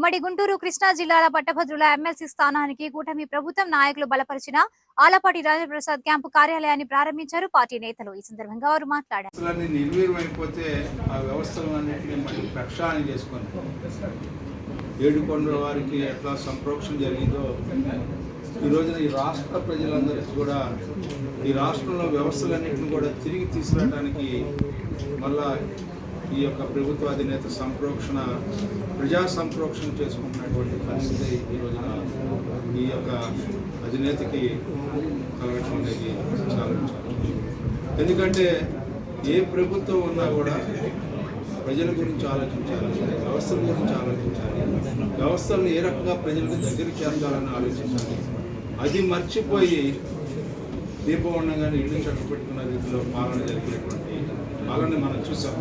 ఉమ్మడి గుంటూరు కృష్ణా జిల్లాల పట్టభద్రుల ఎమ్మెల్సీ స్థానానికి కూటమి ప్రభుత్వం నాయకులు బలపరిచిన ఆలపాటి రాజప్రసాద్ క్యాంపు కార్యాలయాన్ని ప్రారంభించారు పార్టీ నేతలు. ఈ సందర్భంగా వారు మాట్లాడారు. ఏడుకొండల వారికి ఎట్లా సంప్రోక్షణ జరిగిందో ఈ రోజున ఈ రాష్ట్ర ప్రజలందరికీ కూడా ఈ రాష్ట్రంలో వ్యవస్థలన్నింటినీ కూడా తిరిగి తీసుకురావడానికి మళ్ళా ఈ యొక్క ప్రభుత్వ అధినేత సంప్రోక్షణ ప్రజా సంప్రోక్షణ చేసుకుంటున్నటువంటి పరిస్థితి ఈ రోజున ఈ యొక్క అధినేతకి కలగటం అనేది చాలా ఎందుకంటే ఏ ప్రభుత్వం ఉన్నా కూడా ప్రజల గురించి ఆలోచించాలి, వ్యవస్థల గురించి ఆలోచించాలి, వ్యవస్థలను ఏ రకంగా ప్రజలకు దగ్గరికి చేర్చాలని ఆలోచించాలి. అది మర్చిపోయి దీపం ఉండగానే ఇల్లు చక్కపెట్టుకున్న రీతిలో పాలన జరిగినటువంటి పాలన మనం చూసాం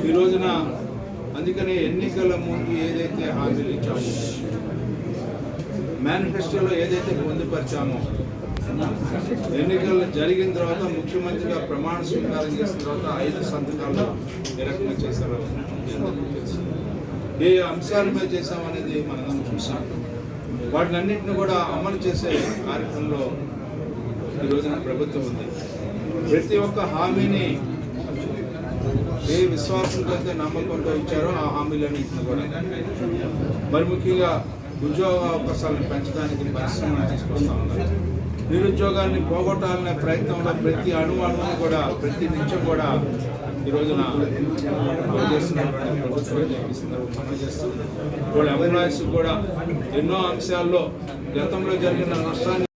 ఈ రోజున. అందుకనే ఎన్నికల ముందు ఏదైతే హామీలు ఇచ్చామో, మేనిఫెస్టోలో ఏదైతే పొందుపరిచామో, ఎన్నికలు జరిగిన తర్వాత ముఖ్యమంత్రిగా ప్రమాణ స్వీకారం చేసిన తర్వాత 5 సంతకాలు ఏ రకంగా చేశారో ఏ అంశాల మీద చేశామనేది మనం చూసాం. వాటిని అన్నింటినీ కూడా అమలు చేసే కార్యక్రమంలో ఈ రోజున ప్రభుత్వం ఉంది. ప్రతి ఒక్క హామీని ఏ విశ్వాసంతో అయితే నమ్మకంతో ఇచ్చారో ఆ హామీలన్నింటినీ కూడా మరి ముఖ్యంగా ఉద్యోగ అవకాశాలను పెంచడానికి పరిశ్రమను తీసుకొస్తా ఉన్నారు. నిరుద్యోగాన్ని పోగొట్టాలనే ప్రయత్నంలో ప్రతి అణువును కూడా ప్రతి నిత్యం కూడా ఈ రోజున చేస్తున్నటువంటి ప్రభుత్వం మనం చేస్తున్నాం. వాళ్ళ ఎంప్లాయీస్ కూడా ఎన్నో అంశాల్లో గతంలో జరిగిన నష్టాన్ని